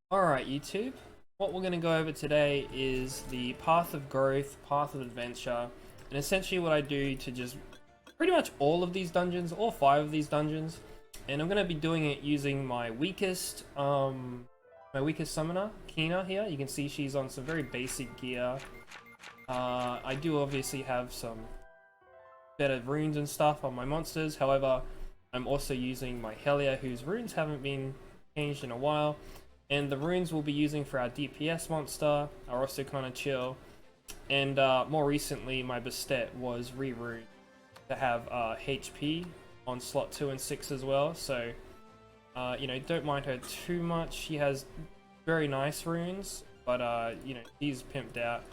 Alright YouTube, what we're going to go over today is the path of growth, path of adventure, and essentially what I do to just pretty much all of these dungeons, all 5 of these dungeons, and I'm going to be doing it using my weakest summoner, Kina here. You can see she's on some very basic gear. I do obviously have some better runes and stuff on my monsters, however, I'm also using my Helia whose runes haven't been changed in a while. And the runes we'll be using for our DPS monster are also kind of chill. And more recently, my Bastet was re-runed to have HP on slot 2 and 6 as well. So, you know, don't mind her too much. She has very nice runes, but, you know, she's pimped out.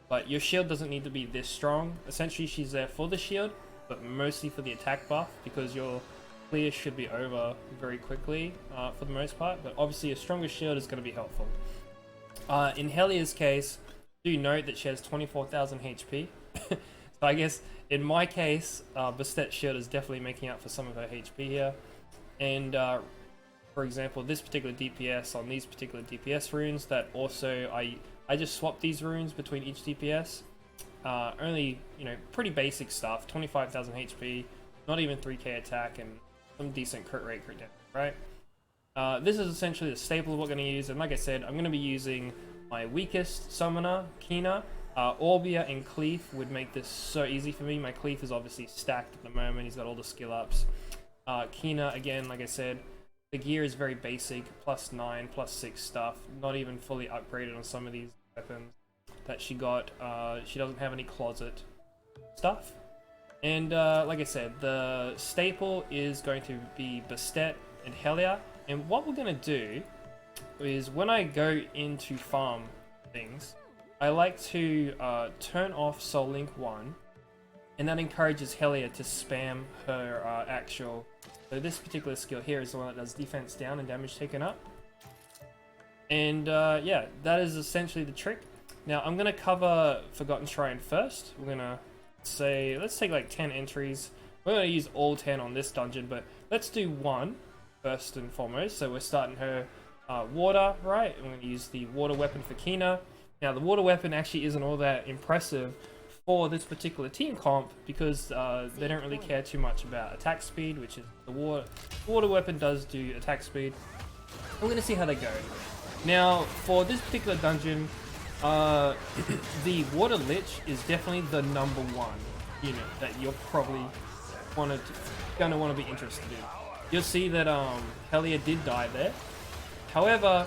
But your shield doesn't need to be this strong. Essentially, she's there for the shield, but mostly for the attack buff, because your clear should be over very quickly for the most part, but obviously a stronger shield is going to be helpful. In Helia's case, do note that she has 24,000 HP. So I guess in my case, Bastet's shield is definitely making up for some of her HP here. And for example, this particular DPS on these particular DPS runes, that also I just swapped these runes between each DPS. Only, you know, pretty basic stuff, 25,000 HP, not even 3k attack, and some decent crit rate, crit damage, right? This is essentially the staple of what we're going to use, and like I said, I'm going to be using my weakest summoner, Kina. Orbia and Cleef would make this so easy for me. My Cleef is obviously stacked at the moment, he's got all the skill ups. Kina, again, like I said, the gear is very basic, +9, +6 stuff, not even fully upgraded on some of these weapons that she got. She doesn't have any closet stuff. And like I said, the staple is going to be Bastet and Helia. And what we're going to do is when I go into farm things, I like to turn off Soul Link 1, and that encourages Helia to spam her actual... So this particular skill here is the one that does defense down and damage taken up. And yeah, that is essentially the trick. Now I'm going to cover Forgotten Shrine first. We're going to say, let's take like 10 entries. We're going to use all 10 on this dungeon, but let's do one first and foremost. So we're starting her water, right? I'm going to use the water weapon for Kina. Now the water weapon actually isn't all that impressive for this particular team comp, because they don't really care too much about attack speed, which is the water weapon does do attack speed. We're going to see how they go. Now for this particular dungeon, the Water Lich is definitely the #1 unit that you're probably gonna want to be interested in. You'll see that Helia did die there. However,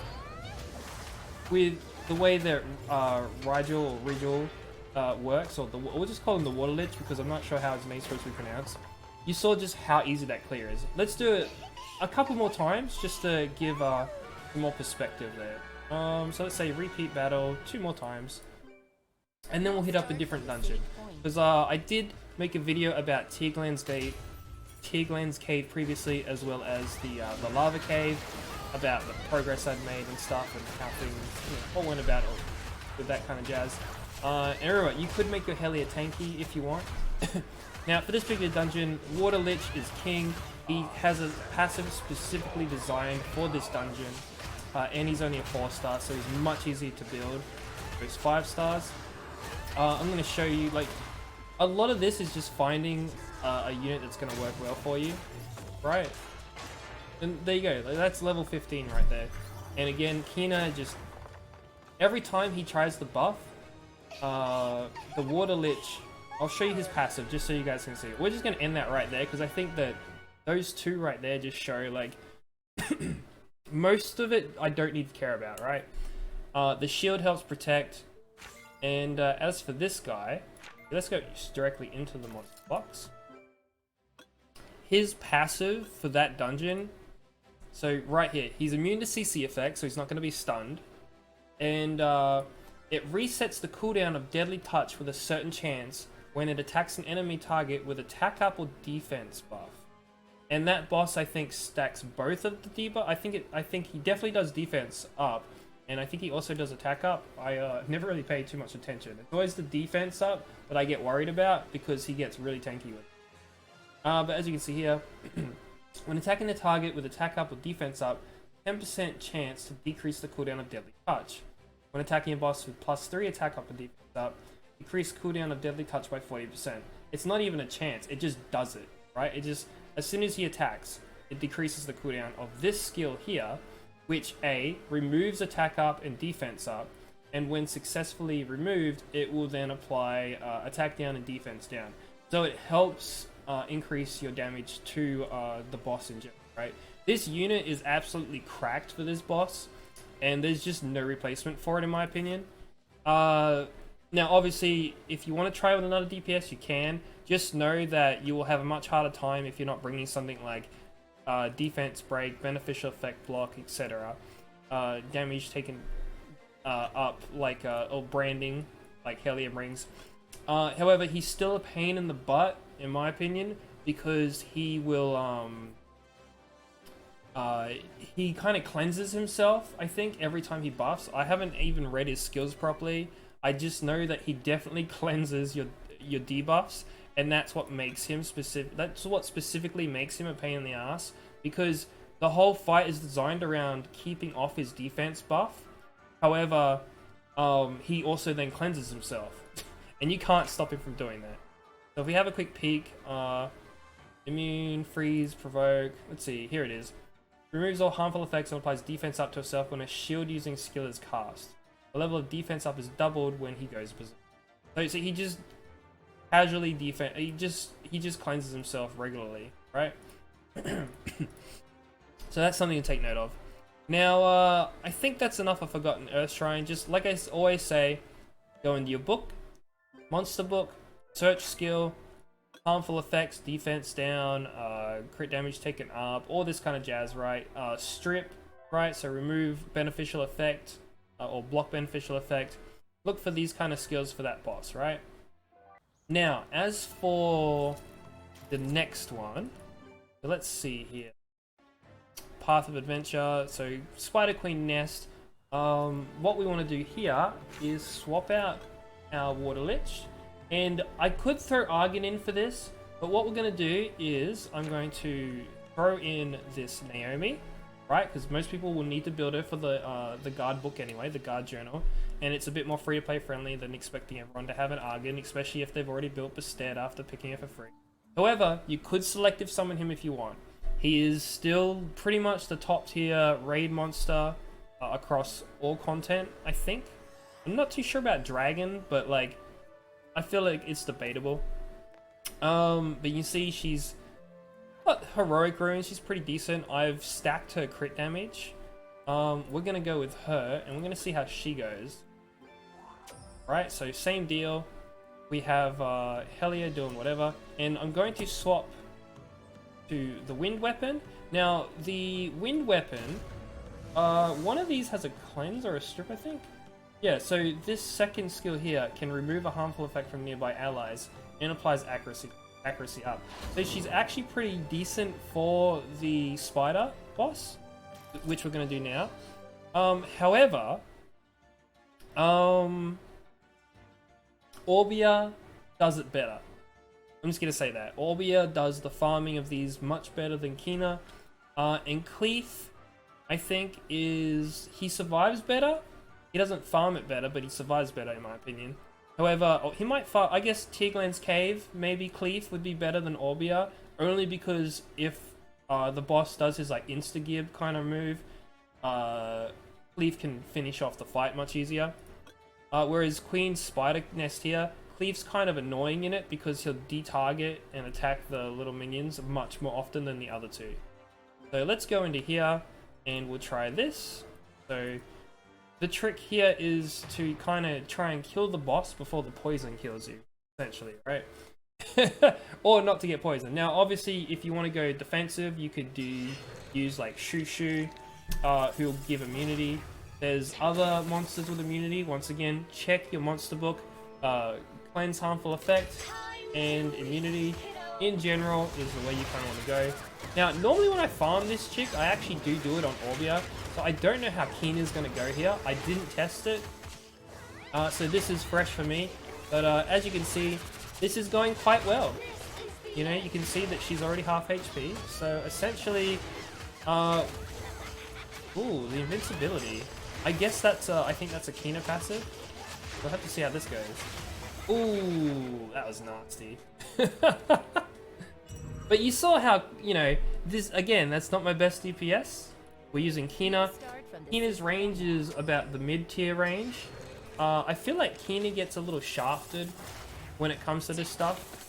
with the way that Rigel works, or we'll just call him the Water Lich because I'm not sure how his name's supposed to be pronounced. You saw just how easy that clear is. Let's do it a couple more times just to give more perspective there. So let's say repeat battle 2 more times, and then we'll hit up a different dungeon, because I did make a video about Tearglan's Cave previously, as well as the Lava Cave, about the progress I'd made and stuff, and how things, you know, all went about it with that kind of jazz. And remember, you could make your Helia tanky if you want. Now for this particular dungeon, Water Lich is king. He has a passive specifically designed for this dungeon. And he's only a 4-star, so he's much easier to build. He's 5 stars. I'm going to show you, like, a lot of this is just finding a unit that's going to work well for you, right? And there you go, like, that's level 15 right there. And again, Kina just, every time he tries the buff, the Water Lich, I'll show you his passive just so you guys can see it. We're just going to end that right there, because I think that those two right there just show, like, most of it I don't need to care about, right? The shield helps protect, and as for this guy, let's go directly into the monster box. His passive for that dungeon, so right here, he's immune to CC effects, so he's not going to be stunned, and it resets the cooldown of Deadly Touch with a certain chance when it attacks an enemy target with attack up or defense buff. And that boss, I think, stacks both of the debuff. I think he definitely does defense up, and I think he also does attack up. I never really paid too much attention. It's always the defense up that I get worried about, because he gets really tanky with it. But as you can see here, when attacking the target with attack up or defense up, 10% chance to decrease the cooldown of Deadly Touch. When attacking a boss with +3 attack up and defense up, decrease cooldown of Deadly Touch by 40%. It's not even a chance, it just does it, right? It just, as soon as he attacks, it decreases the cooldown of this skill here, which A, removes attack up and defense up, and when successfully removed, it will then apply attack down and defense down. So it helps increase your damage to the boss in general, right? This unit is absolutely cracked for this boss, and there's just no replacement for it in my opinion. Now obviously, if you want to try with another DPS, you can. Just know that you will have a much harder time if you're not bringing something like defense break, beneficial effect block, etc. Damage taken up, like or branding, like Helia brings. However, he's still a pain in the butt, in my opinion, because he will he kind of cleanses himself, I think, every time he buffs. I haven't even read his skills properly. I just know that he definitely cleanses your debuffs, and that's what makes him specific. That's what specifically makes him a pain in the ass, because the whole fight is designed around keeping off his defense buff. However, he also then cleanses himself, and you can't stop him from doing that. So if we have a quick peek, immune, freeze, provoke. Let's see, here it is. Removes all harmful effects and applies defense up to himself when a shield using skill is cast. The level of defense up is doubled when he goes berserk. So he just casually defense. He just cleanses himself regularly, right? So that's something to take note of. Now, I think that's enough of Forgotten Earth Shrine. Just like I always say, go into your book, monster book, search skill, harmful effects, defense down, crit damage taken up, all this kind of jazz, right? Strip, right? So remove beneficial effect, or block beneficial effect. Look for these kind of skills for that boss, right? Now, as for the next one, so let's see here. Path of Adventure, so Spider Queen Nest. What we want to do here is swap out our Water Lich, and I could throw Argon in for this, but what we're going to do is I'm going to throw in this Naomi, right? Because most people will need to build her for the guard book anyway, the guard journal, and it's a bit more free to play friendly than expecting everyone to have an Argon, especially if they've already built Bastet after picking her for free. However, you could selective summon him if you want. He is still pretty much the top tier raid monster across all content, I think. I'm not too sure about Dragon, but like, I feel like it's debatable. But you see she's got heroic runes, she's pretty decent. I've stacked her crit damage. We're gonna go with her, and we're gonna see how she goes. Right, so same deal. We have Helia doing whatever, and I'm going to swap to the wind weapon. Now, the wind weapon, one of these has a cleanse or a strip, I think. Yeah, so this second skill here can remove a harmful effect from nearby allies and applies accuracy up. So she's actually pretty decent for the spider boss, which we're going to do now. However, Orbia does it better. I'm just going to say that. Orbia does the farming of these much better than Kina. And Cleef, I think, he survives better. He doesn't farm it better, but he survives better in my opinion. However, he might farm, I guess Tiglan's Cave, maybe Cleef would be better than Orbia, only because if the boss does his like insta-gib kind of move, Cleef can finish off the fight much easier. Whereas Queen's Spider Nest here, Cleef's kind of annoying in it because he'll de-target and attack the little minions much more often than the other two. So let's go into here and we'll try this. So the trick here is to kind of try and kill the boss before the poison kills you, essentially, right? Or not to get poisoned. Now, obviously, if you want to go defensive, you could use like Shushu, who'll give immunity. There's other monsters with immunity. Once again, check your monster book. Cleanse harmful effect and immunity in general is the way you kind of want to go. Now, normally when I farm this chick, I actually do it on Orbia, so I don't know how Keen is going to go here. I didn't test it, so this is fresh for me. But as you can see, this is going quite well. You know, you can see that she's already half HP. So essentially, Ooh, the invincibility. I guess that's I think that's a Kina passive. We'll have to see how this goes. Ooh, that was nasty. But you saw how, you know, this, again, that's not my best DPS. We're using Kina. Kina's range is about the mid-tier range. I feel like Kina gets a little shafted when it comes to this stuff.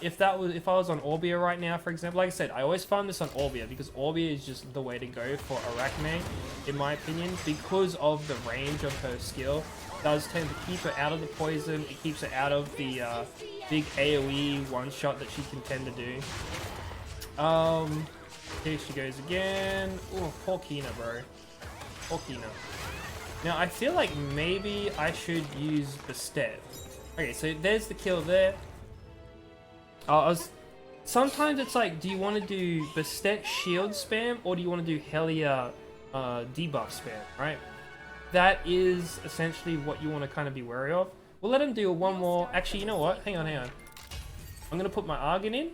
If I was on Orbia right now, for example, like I said, I always find this on Orbia because Orbia is just the way to go for Arachne, in my opinion, because of the range of her skill. It does tend to keep her out of the poison. It keeps her out of the big AoE one-shot that she can tend to do. Here she goes again. Oh, poor Kina, bro. Poor Kina. Now, I feel like maybe I should use Bastet. Okay, so there's the kill there. Sometimes it's like, do you want to do Bastet shield spam or do you want to do Helia debuff spam, right? That is essentially what you want to kind of be wary of. We'll let him do one more. Actually, you know what? Hang on. I'm going to put my Argon in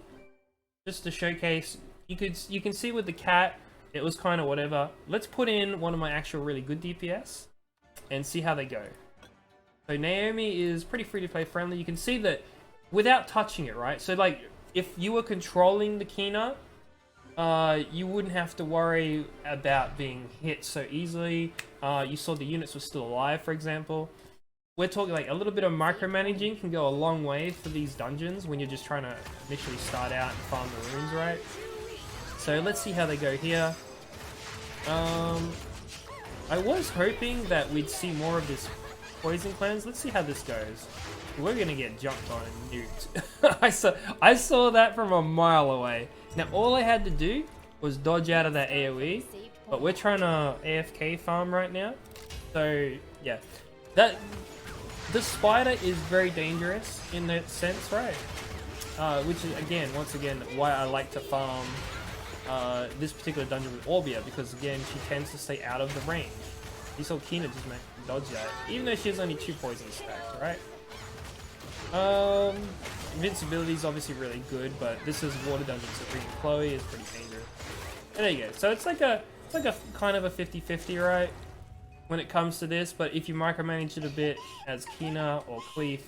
just to showcase. You can see with the cat, it was kind of whatever. Let's put in one of my actual really good DPS and see how they go. So Naomi is pretty free-to-play friendly. You can see that without touching it, right? So like, if you were controlling the Kina, you wouldn't have to worry about being hit so easily. You saw the units were still alive, for example. We're talking like a little bit of micromanaging can go a long way for these dungeons when you're just trying to initially start out and farm the runes, right? So let's see how they go here. I was hoping that we'd see more of this poison cleanse. Let's see how this goes. We're gonna get jumped on and nuked. I saw that from a mile away. Now all I had to do was dodge out of that AoE, but we're trying to AFK farm right now. So yeah, the spider is very dangerous in that sense, right? Which is once again, why I like to farm this particular dungeon with Orbia, because again, she tends to stay out of the range. You saw Kina just dodge that, even though she has only 2 poisons stacked, right? Invincibility is obviously really good, but this is water dungeon, so freaking Chloe is pretty dangerous. And there you go. So it's like a kind of a 50-50, right? When it comes to this, but if you micromanage it a bit as Kina or Cleef,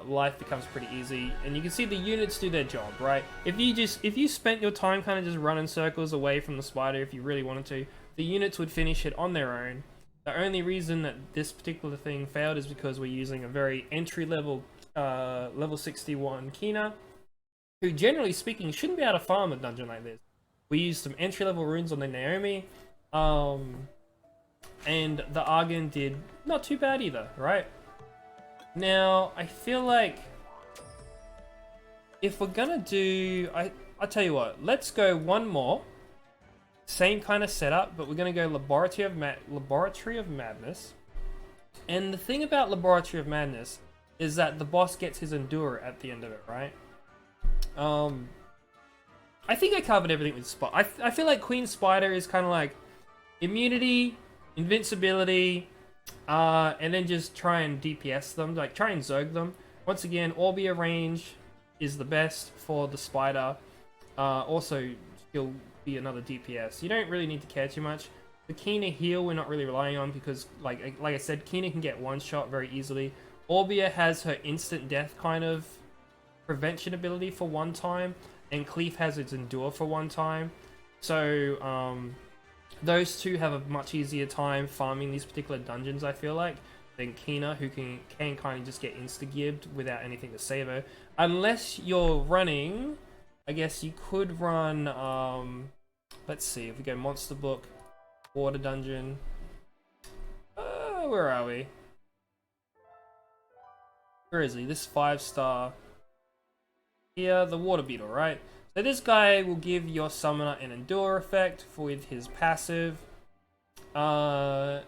life becomes pretty easy, and you can see the units do their job, right? If you spent your time kind of just running circles away from the spider, if you really wanted to, the units would finish it on their own. The only reason that this particular thing failed is because we're using a very entry-level, level 61 Kina, who generally speaking shouldn't be able to farm a dungeon like this. We used some entry-level runes on the Naomi, and the Argon did not too bad either, right? Now, I feel like if we're gonna do, I'll tell you what, let's go one more. Same kind of setup, but we're gonna go Laboratory of Madness. And the thing about Laboratory of Madness is that the boss gets his Endure at the end of it, right? I think I covered everything with Spider. I feel like Queen Spider is kind of like immunity, invincibility, and then just try and DPS them, like try and Zerg them. Once again, Orbia range is the best for the Spider. Also, she'll be another DPS. You don't really need to care too much. The Kina heal we're not really relying on because, like I said, Kina can get one shot very easily. Orbia has her instant death kind of prevention ability for one time, and Cleef has its Endure for one time. So, those two have a much easier time farming these particular dungeons, I feel like, than Kina, who can kind of just get insta-gibbed without anything to save her. Unless you're running, I guess you could run, let's see, if we go Monster Book, Water Dungeon, where are we? Where is he? This 5-star. Here, the Water Beetle, right? So this guy will give your summoner an Endure effect with his passive. And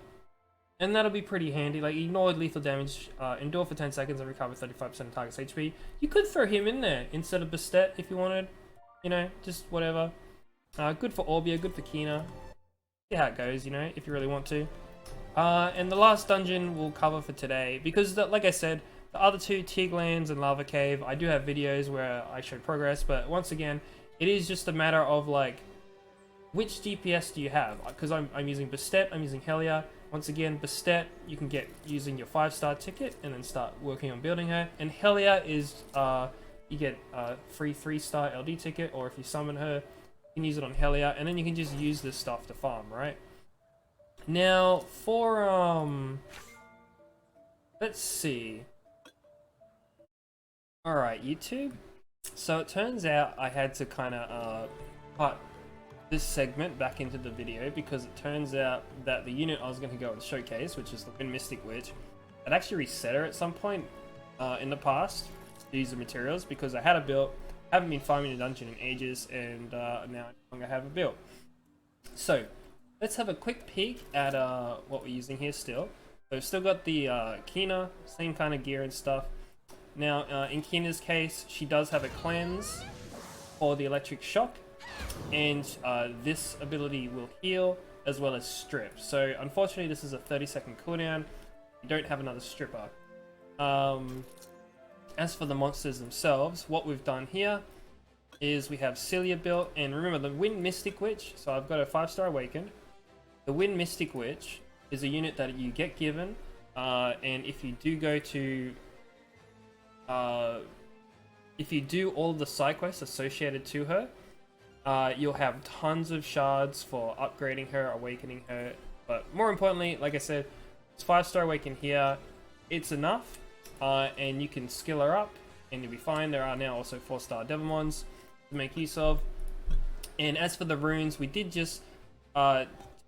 that'll be pretty handy. Like, ignore lethal damage, Endure for 10 seconds and recover 35% of target's HP. You could throw him in there instead of Bastet if you wanted. You know, just whatever. Good for Orbia, good for Kina. See how it goes, you know, if you really want to. And the last dungeon we'll cover for today, because like I said, the other two, Tiglands and Lava Cave, I do have videos where I show progress, but once again, it is just a matter of like which DPS do you have? Because I'm using Bastet, I'm using Helia. Once again, Bastet you can get using your 5-star ticket and then start working on building her. And Helia is you get a free 3-star LD ticket, or if you summon her, you can use it on Helia, and then you can just use this stuff to farm, right? Now for let's see. Alright, YouTube. So it turns out I had to kind of cut this segment back into the video because it turns out that the unit I was going to go and showcase, which is the Wind Mystic Witch, I'd actually reset her at some point in the past to use the materials because I had a build, haven't been farming a dungeon in ages, and now I no longer have a build. So let's have a quick peek at what we're using here still. So we've still got the Kina, same kind of gear and stuff. Now in Kina's case, she does have a cleanse for the electric shock, and this ability will heal as well as strip. So unfortunately this is a 30-second cooldown. You don't have another stripper. As for the monsters themselves, what we've done here is we have Celia built, and remember the Wind Mystic Witch, so I've got a 5-star awakened. The Wind Mystic Witch is a unit that you get given, and if you do go to if you do all of the side quests associated to her, you'll have tons of shards for upgrading her, awakening her, but more importantly, like I said, it's 5-star awaken here, it's enough, and you can skill her up and you'll be fine. There are now also 4-star Devilmons to make use of. And as for the runes, we did just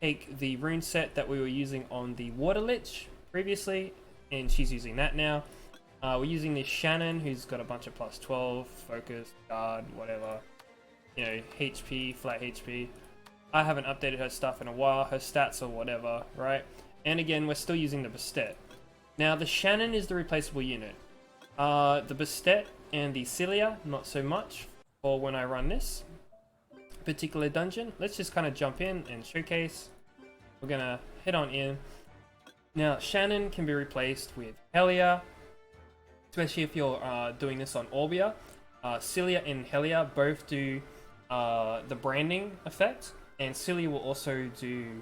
take the rune set that we were using on the Water Lich previously, and she's using that now. We're using this Shannon, who's got a bunch of plus 12, focus, guard, whatever, you know, HP, flat HP. I haven't updated her stuff in a while, her stats or whatever, right? And again, we're still using the Bastet. Now, the Shannon is the replaceable unit. The Bastet and the Celia, not so much for when I run this particular dungeon. Let's just kind of jump in and showcase. We're gonna head on in. Now, Shannon can be replaced with Helia, especially if you're doing this on Orbia. Celia and Helia both do the branding effect, and Celia will also do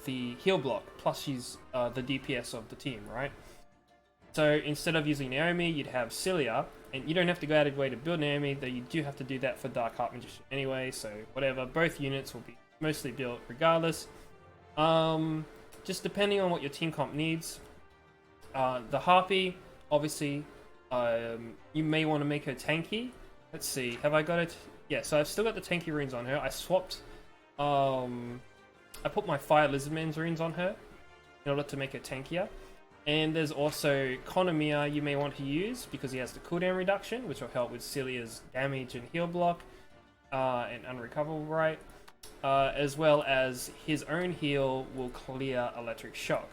the heal block, plus she's the DPS of the team, right? So instead of using Naomi, you'd have Celia, and you don't have to go out of your way to build Naomi, though you do have to do that for Dark Heart Magician anyway, so whatever, both units will be mostly built regardless. Just depending on what your team comp needs. The Harpy, obviously, you may want to make her tanky. Let's see, have I got it? Yeah, so I've still got the tanky runes on her. I swapped, I put my Fire Lizardman's runes on her in order to make her tankier. And there's also Konomiya you may want to use because he has the cooldown reduction, which will help with Celia's damage and heal block and unrecoverable right, as well as his own heal will clear electric shock.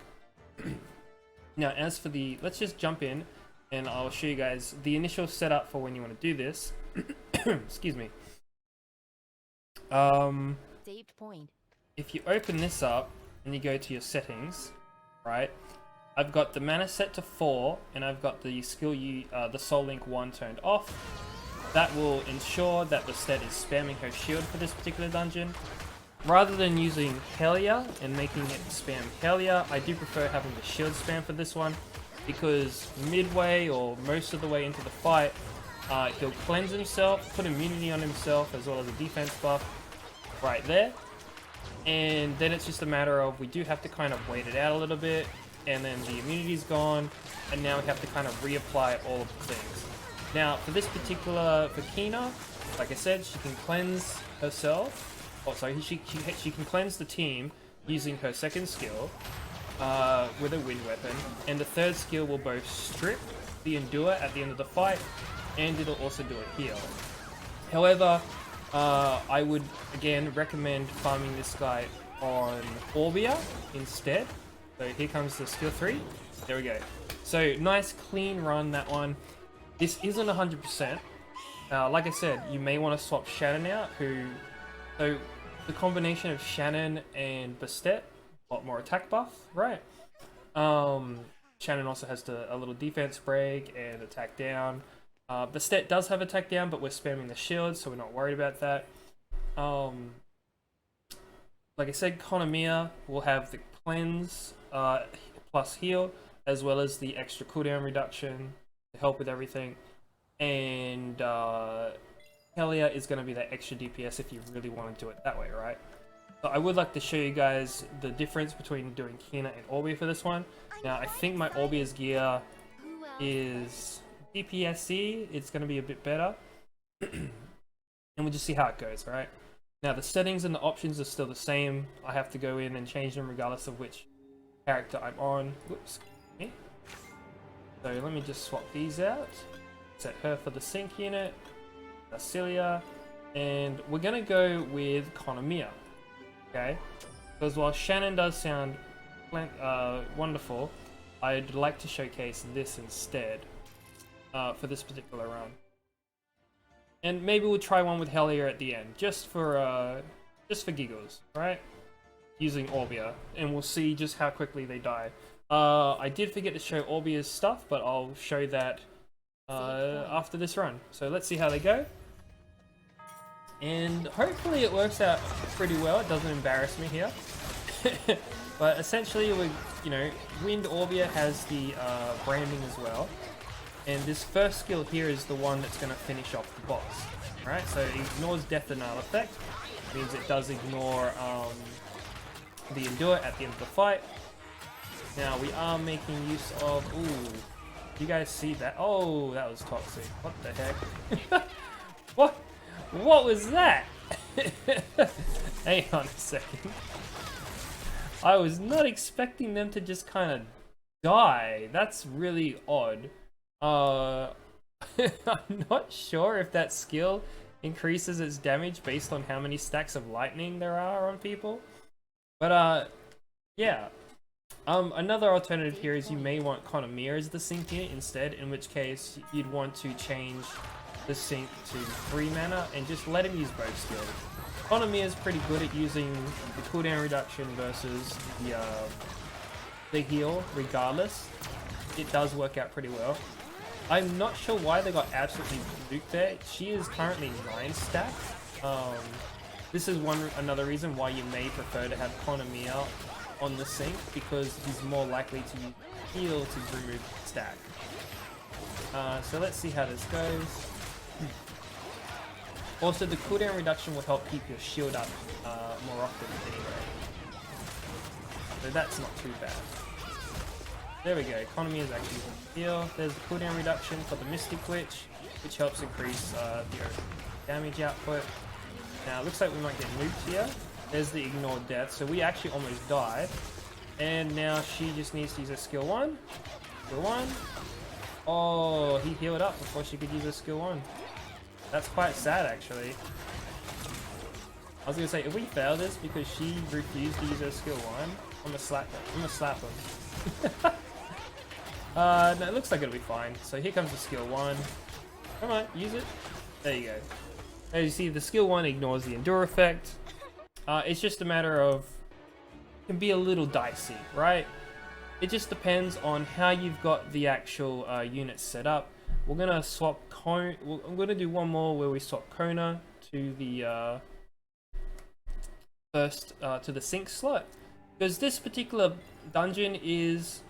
Now, as for the, let's just jump in and I'll show you guys the initial setup for when you want to do this. Excuse me. Saved point. If you open this up and you go to your settings, right? I've got the mana set to 4, and I've got the skill the Soul Link 1 turned off. That will ensure that the Bastet is spamming her shield for this particular dungeon. Rather than using Helia and making it spam Helia, I do prefer having the shield spam for this one, because midway or most of the way into the fight, he'll cleanse himself, put immunity on himself, as well as a defense buff right there. And then it's just a matter of, we do have to kind of wait it out a little bit, and then the immunity's gone, and now we have to kind of reapply all of the things. Now, for this particular, for Kina, like I said, she can cleanse herself, oh sorry, she can cleanse the team using her second skill with a wind weapon, and the third skill will both strip the Endure at the end of the fight, and it'll also do a heal. However, I would again recommend farming this guy on Orbia instead. So here comes the skill 3. There we go. So nice clean run, that one. This isn't 100%. Like I said, you may want to swap Shannon out, so the combination of Shannon and Bastet, a lot more attack buff, right? Shannon also has a little defense break and attack down. Bastet does have attack down, but we're spamming the shield, so we're not worried about that. like I said, Konomiya will have the cleanse plus heal, as well as the extra cooldown reduction to help with everything. And Helia is going to be that extra DPS if you really want to do it that way, right? So I would like to show you guys the difference between doing Kina and Orbia for this one. Now, I think my Orbia's gear is DPSC. It's going to be a bit better. And we'll just see how it goes, right? Now, the settings and the options are still the same. I have to go in and change them regardless of which character I'm on. Whoops. Okay. So let me just swap these out. Set her for the sync unit. Celia. And we're going to go with Konomiya. Okay? Because while Shannon does sound wonderful, I'd like to showcase this instead for this particular run. And maybe we'll try one with Helia at the end, just for giggles, right? Using Orbia, and we'll see just how quickly they die. I did forget to show Orbia's stuff, but I'll show that after this run. So let's see how they go. And hopefully it works out pretty well. It doesn't embarrass me here. But essentially, Wind Orbia has the branding as well. And this first skill here is the one that's going to finish off the boss. Right? So it ignores Death Denial Effect. Means it does ignore the Endure at the end of the fight. Now we are making use of... Ooh. You guys see that? Oh, that was toxic. What the heck? What was that? Hang on a second. I was not expecting them to just kind of die. That's really odd. I'm not sure if that skill increases its damage based on how many stacks of lightning there are on people. But yeah. Another alternative here is you may want Konomiya as the sync unit instead, in which case you'd want to change the sync to 3 mana and just let him use both skills. Konomiya is pretty good at using the cooldown reduction versus the heal regardless. It does work out pretty well. I'm not sure why they got absolutely nuked there. She is currently 9 stacks. This is another reason why you may prefer to have Konomiya on the sync, because he's more likely to heal to remove the stack. So let's see how this goes. Also, the cooldown reduction will help keep your shield up more often anyway. So that's not too bad. There we go, Konomiya is actually going to heal. There's the cooldown reduction for the Mystic Witch, which helps increase the damage output. Now, it looks like we might get nuked here. There's the Ignored Death, so we actually almost died. And now she just needs to use her skill 1. Skill 1. Oh, he healed up before she could use her skill 1. That's quite sad, actually. I was gonna say, if we fail this because she refused to use her skill 1, I'm gonna slap her. I'm gonna slap him. No, it looks like it'll be fine. So here comes the skill 1. Come on, use it. There you go. As you see, the skill 1 ignores the Endure effect. It's just a matter of... It can be a little dicey, right? It just depends on how you've got the actual units set up. We're gonna swap I'm gonna do one more where we swap Kona to the first to the sync slot, because this particular dungeon is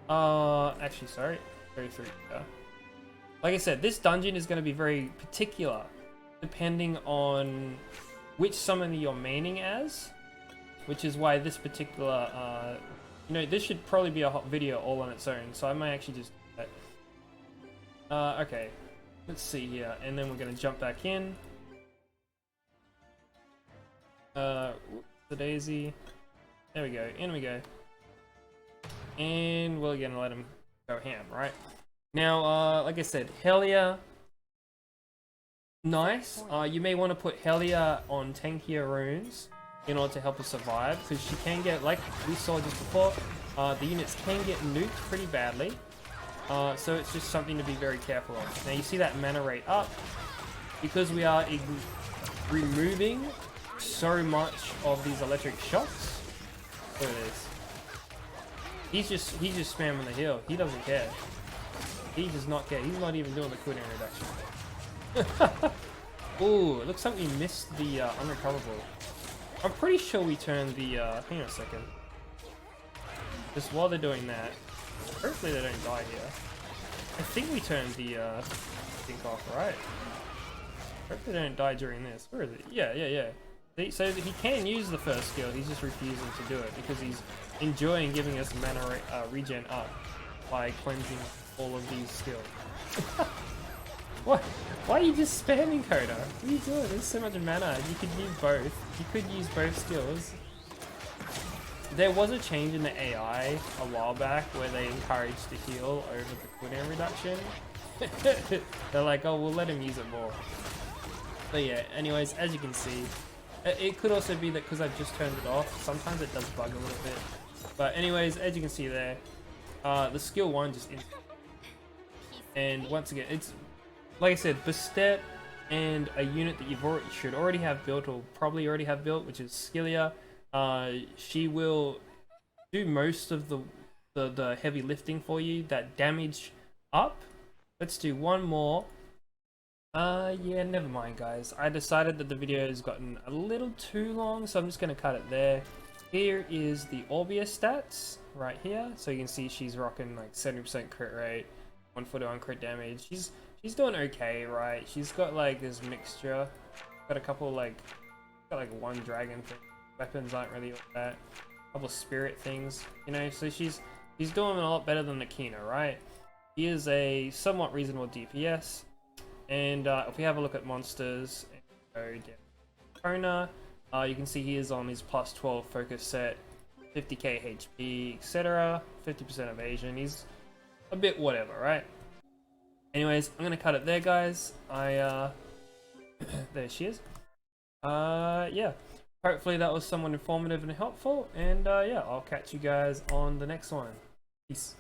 actually sorry, go through. Like I said, this dungeon is going to be very particular depending on which summon you're maining as, which is why this particular this should probably be a hot video all on its own, so I might actually just do that. Okay, let's see here, and then we're going to jump back in. The daisy. There we go, in we go. And we're going to let him go ham, right? Now, like I said, Helia, nice. You may want to put Helia on tankier runes in order to help her survive, because she can get, like we saw just before, the units can get nuked pretty badly. So it's just something to be very careful of. Now you see that mana rate up, because we are removing so much of these electric shocks. Look at this. He's just spamming the heal. He doesn't care. He does not care. He's not even doing the cooldown reduction. Ooh, it looks like we missed the unrecoverable. I'm pretty sure we turned the, hang on a second. Just while they're doing that, hopefully they don't die here. I think we turned the, thing off, right? Hopefully they don't die during this. Where is it? Yeah. See, so he can use the first skill, he's just refusing to do it because he's enjoying giving us mana regen up by cleansing all of these skills. What? Why are you just spamming Coda? What are you doing? There's so much mana. You could use both. You could use both skills. There was a change in the AI a while back where they encouraged the heal over the cooldown reduction. They're like, oh, we'll let him use it more. But yeah, anyways, as you can see, it could also be that because I've just turned it off, sometimes it does bug a little bit. But anyways, as you can see there, the skill 1 just and once again, it's like I said, Bastet and a unit that should already have built or probably already have built, which is Skillia. She will do most of the heavy lifting for you, that damage up. Let's do one more. Yeah, never mind guys. I decided that the video has gotten a little too long, so I'm just gonna cut it there. Here is the Orbia stats right here. So you can see she's rocking like 70% crit rate, 141 crit damage. She's doing okay, right? She's got like this mixture. Got a couple like, got like one dragon thing. Weapons aren't really all that. A couple spirit things, you know. So she's doing a lot better than Nakina, right? He is a somewhat reasonable DPS. And if we have a look at monsters and go down Kona, you can see he is on his plus 12 focus set, 50k HP, etc. 50% evasion. He's a bit whatever, right? Anyways, I'm gonna cut it there, guys. There she is. Yeah. Hopefully that was somewhat informative and helpful. And yeah, I'll catch you guys on the next one. Peace.